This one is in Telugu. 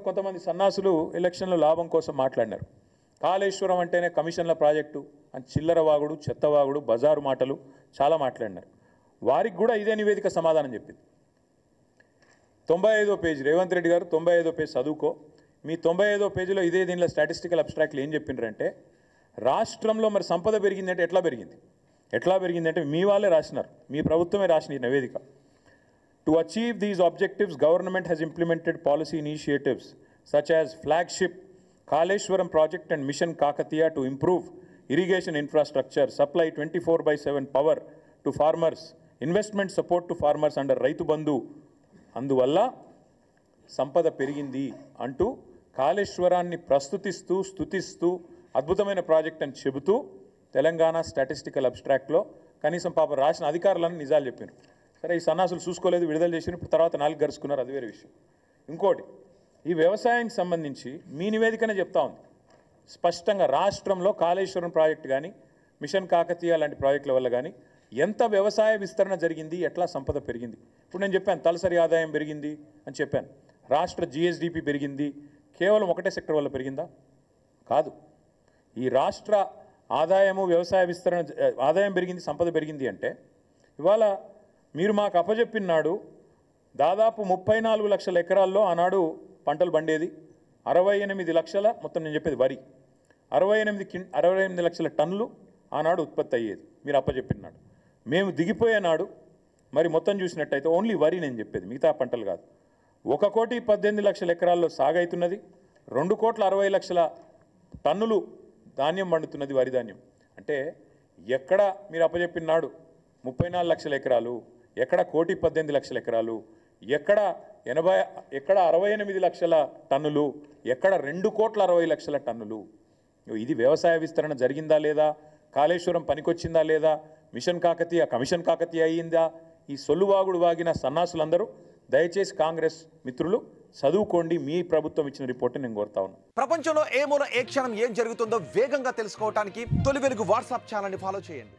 కొంతమంది సన్నాసులు ఎలక్షన్లో లాభం కోసం మాట్లాడినారు. కాళేశ్వరం అంటేనే కమిషన్ల ప్రాజెక్టు అని చిల్లరవాగుడు, చెత్తవాగుడు, బజారు మాటలు చాలా మాట్లాడినారు. వారికి కూడా ఇదే నివేదిక సమాధానం చెప్పింది. 95వ పేజీ రేవంత్ రెడ్డి గారు 95వ పేజీ చదువుకో. మీ 95వ పేజీలో ఇదే దీనిలో స్టాటిస్టికల్ అబ్స్ట్రాక్ట్లు ఏం చెప్పిండ్రంటే రాష్ట్రంలో మరి సంపద పెరిగిందంటే ఎట్లా పెరిగిందంటే మీ వాళ్ళే రాసినారు, మీ ప్రభుత్వమే రాసిన ఈ నివేదిక. To achieve these objectives, government has implemented policy initiatives such as flagship Kaleshwaram project and Mission Kakatiya to improve irrigation infrastructure, supply 24/7 power to farmers, investment support to farmers under Raitu Bandhu. అందువల్ల సంపద పెరిగింది అంటూ కాళేశ్వరాన్ని ప్రస్తుతిస్తూ స్తుతిస్తూ అద్భుతమైన ప్రాజెక్ట్ అని చెబుతూ తెలంగాణ స్టాటిస్టికల్ అబ్స్ట్రాక్ట్లో కనీసం పాప రాసిన అధికారులను నిజాలు చెప్పారు. సరే, ఈ సన్నాసులు చూసుకోలేదు, విడుదల చేసిన ఇప్పుడు తర్వాత 4 గరుచుకున్నారు, అది వేరే విషయం. ఇంకోటి, ఈ వ్యవసాయానికి సంబంధించి మీ నివేదికనే చెప్తా ఉంది స్పష్టంగా రాష్ట్రంలో కాళేశ్వరం ప్రాజెక్టు కానీ మిషన్ కాకతీయ లాంటి ప్రాజెక్టుల వల్ల కానీ ఎంత వ్యవసాయ విస్తరణ జరిగింది, ఎట్లా సంపద పెరిగింది. ఇప్పుడు నేను చెప్పాను తలసరి ఆదాయం పెరిగింది అని చెప్పాను, రాష్ట్ర జిఎస్డిపి పెరిగింది. కేవలం ఒకటే సెక్టర్ వల్ల పెరిగిందా? కాదు. ఈ రాష్ట్ర ఆదాయము వ్యవసాయ విస్తరణ ఆదాయం పెరిగింది, సంపద పెరిగింది అంటే ఇవాళ మీరు మాకు అప్పజెప్పినాడు దాదాపు 34 లక్షల ఎకరాల్లో ఆనాడు పంటలు పండేది. 68 లక్షల మొత్తం నేను చెప్పేది వరి, 68 లక్షల టన్నులు ఆనాడు ఉత్పత్తి అయ్యేది మీరు అప్పజెప్పినాడు. మేము దిగిపోయే నాడు మరి మొత్తం చూసినట్టయితే ఓన్లీ వరి నేను చెప్పేది, మిగతా పంటలు కాదు. 1,18,00,000 ఎకరాల్లో సాగైతున్నది, 2,60,00,000 టన్నులు ధాన్యం పండుతున్నది, వరి ధాన్యం. అంటే ఎక్కడ మీరు అప్పజెప్పినాడు 34 లక్షల ఎకరాలు, ఎక్కడ 1,18,00,000 ఎకరాలు, ఎక్కడ 68 లక్షల టన్నులు, ఎక్కడ 2,60,00,000 టన్నులు. ఇది వ్యవసాయ విస్తరణ జరిగిందా లేదా, కాళేశ్వరం పనికొచ్చిందా లేదా, మిషన్ కాకతీయ కమిషన్ కాకతీయ అయ్యిందా? ఈ సొల్లువాగుడు వాగిన సన్నాసులందరూ దయచేసి కాంగ్రెస్ మిత్రులు చదువుకోండి, మీ ప్రభుత్వం ఇచ్చిన రిపోర్ట్ నేను కోరుతా ఉన్నాను. ప్రపంచంలో ఏ మూల ఏ క్షణం ఏం జరుగుతుందో వేగంగా తెలుసుకోవడానికి తొలి వెలుగు వాట్సాప్ ఛానల్ని ఫాలో చేయండి.